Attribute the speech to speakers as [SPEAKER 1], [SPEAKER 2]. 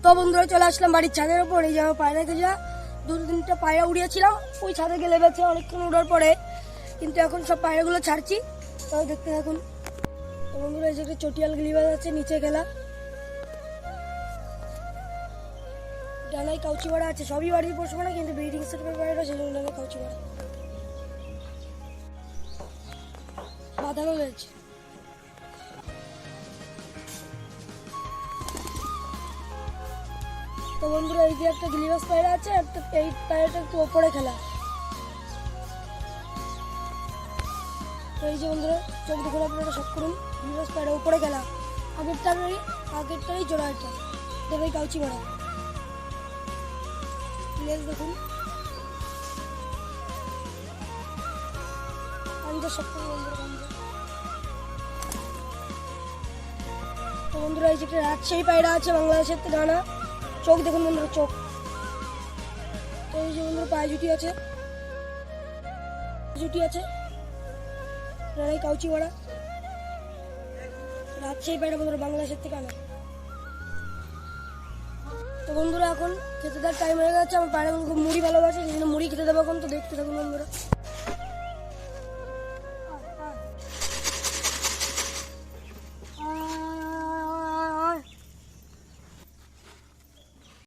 [SPEAKER 1] তো বন্ধুরা চলে আসলাম বাড়ির ছাদের উপর। এই যে আমার পায়রা যা দু তিনটা পায়রা উড়িয়েছিলাম, ওই ছাদে গেলে বেঁচে অনেকক্ষণ উড়ার পরে, কিন্তু এখন সব পায়রাগুলো ছাড়ছি, তাও দেখতে থাকুন। তো বন্ধুরা এই যে একটা চটিয়াল গিলিবাজ আছে নিচে খেলা, ডানায় কাউচি মারা আছে, সবই বাড়ির পোষবো না, কিন্তু ব্রিডিং সেটের পায়রা সেই জন্য ডানায় কাউচি মারা বাঁধানো রয়েছে। তো বন্ধুরা এই যে একটা গিলিবাজ পায়রা আছে, একটা এই পায়রাটা একটু ওপরে খেলা। তো এই যে বন্ধুরা চোখ দেখুন, আপনারা শখ করুন, গিলিবাজ পায়রা উপরে খেলা, আগেরটারই জোড়া, এটা দেখাই কাউচি মারা লেজ দেখুন, পাঞ্জা শক্ত বন্ধুরা পাঞ্জা। তো বন্ধুরা এই যে একটা রাজশাহী পায়রা আছে বাংলাদেশের ডানা, চোখ দেখুন বন্ধুরা চোখ। তো এই যে বন্ধুরা পায়ে জুটি আছে ডানায় কাউচি মারা, রাজশাহী পায়রা বন্ধুরা বাংলাদেশের থেকে আনা। তো বন্ধুরা এখন খেতে দেওয়ার টাইম হয়ে গেছে, আমার পায়রাগুলো খুব মুড়ি ভালোবাসে, সেই জন্য মুড়ি খেতে দেবো এখন। তো দেখতে থাকুন বন্ধুরা।